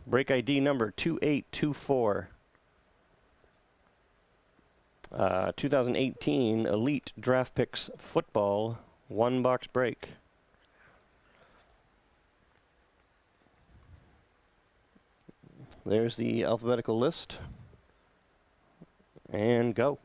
Break ID number 2824. 2018 Elite Draft Picks Football 1-box break. There's the alphabetical list. And go.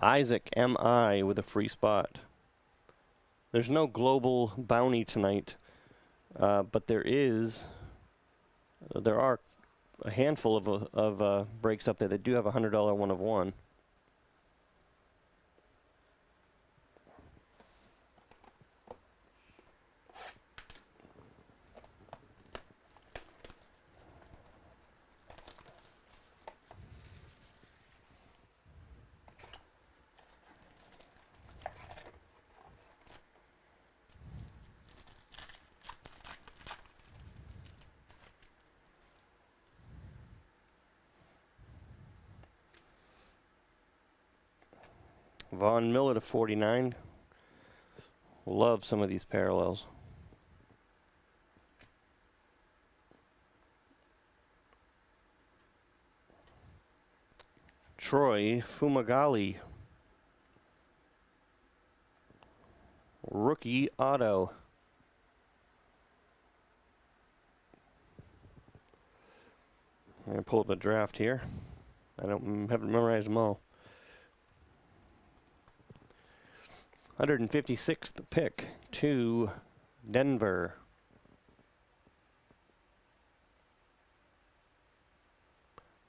Isaac M.I. with a free spot. There's no global bounty tonight, but there are a handful of breaks up there that do have a $100 one of one. Von Miller to 49. Love some of these parallels. Troy Fumagalli. Rookie auto. I'm going to pull up a draft here. I haven't memorized them all. 156th pick to Denver.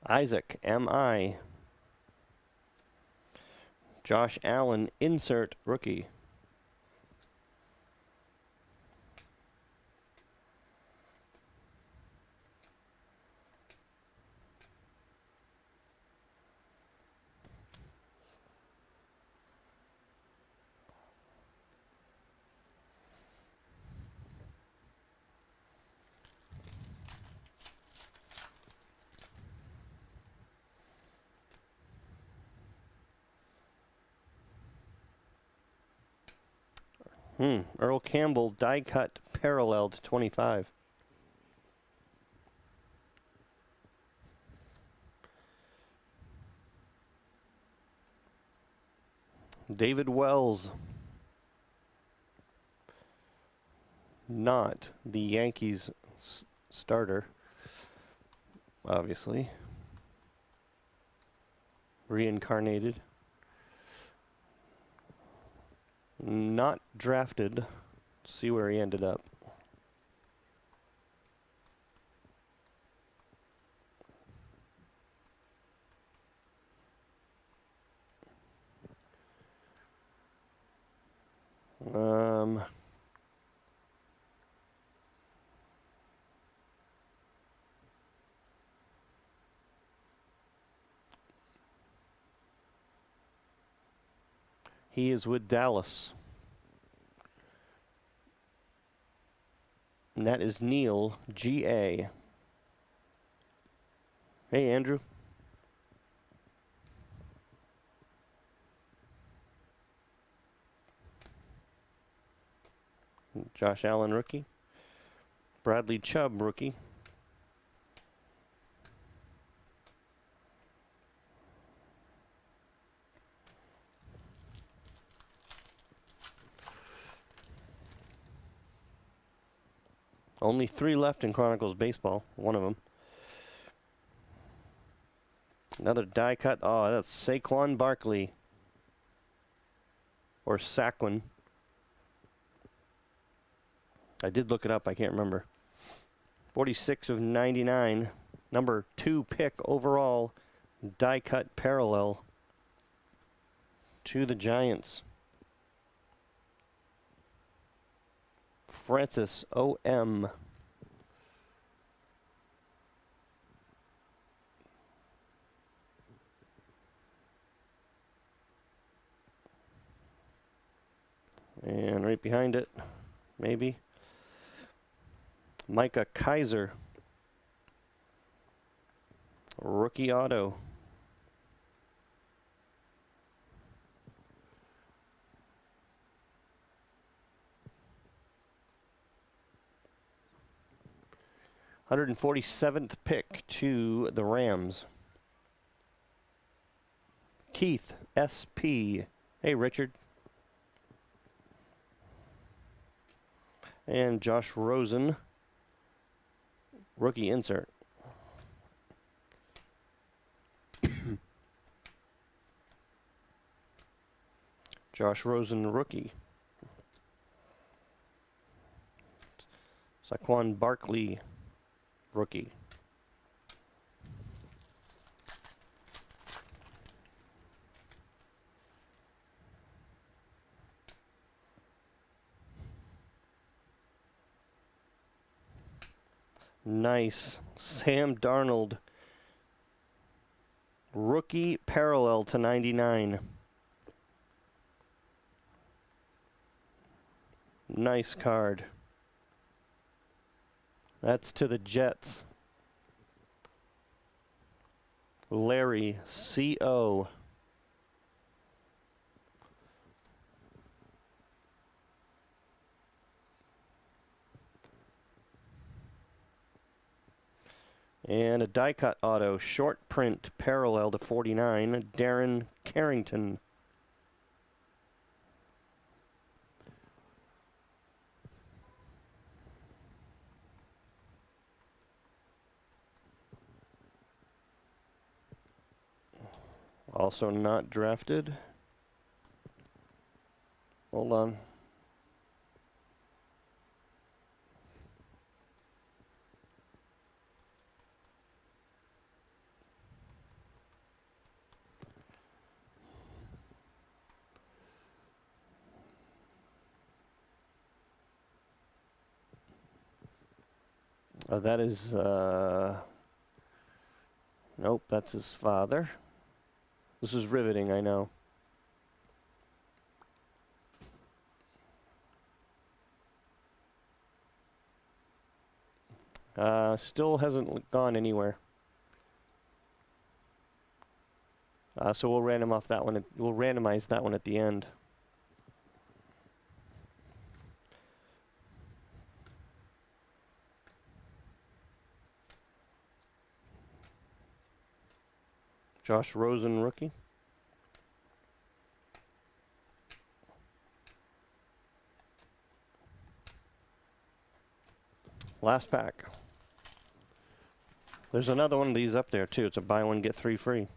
Isaac M.I. Josh Allen, insert rookie. Earl Campbell, die cut, paralleled 25. David Wells, not the Yankees starter, obviously. Reincarnated. Not drafted. See where he ended up. He is with Dallas. And that is Neil G.A. Hey, Andrew. Josh Allen, rookie. Bradley Chubb, rookie. Only 3 left in Chronicles Baseball. One of them. Another die cut. Oh, that's Saquon Barkley. Or Saquon. I did look it up. I can't remember. 46 of 99. Number 2 pick overall. Die cut parallel to the Giants. Francis O.M. right behind it, maybe. Micah Kaiser, rookie auto. $147th pick to the Rams. Keith SP. Hey, Richard. And Josh Rosen, rookie insert. Josh Rosen, rookie. Saquon Barkley, rookie. Nice. Sam Darnold, rookie parallel to 99. Nice card. That's to the Jets. Larry C.O. And a die cut auto, short print parallel to 49, Darren Carrington. Also not drafted. Hold on. That is, nope, that's his father. This is riveting, I know. Still hasn't gone anywhere. So we'll random off that one. We'll randomize that one at the end. Josh Rosen, rookie. Last pack. There's another one of these up there too. It's a buy one, get three free.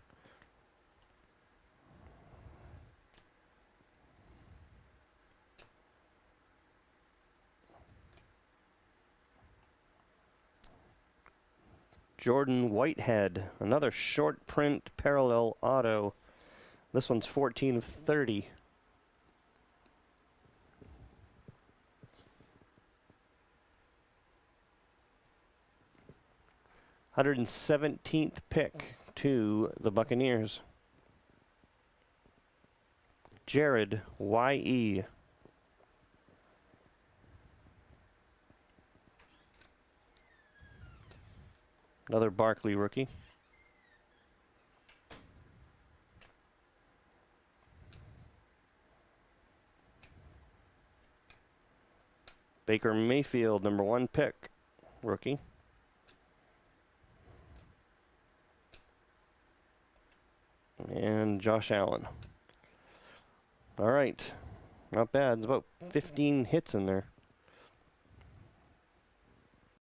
Jordan Whitehead, another short print parallel auto. This one's 14 of 30. $117th pick to the Buccaneers. Jared Y.E. Another Barkley rookie. Baker Mayfield, number 1 pick, rookie. And Josh Allen. All right. Not bad. It's about 15 hits in there.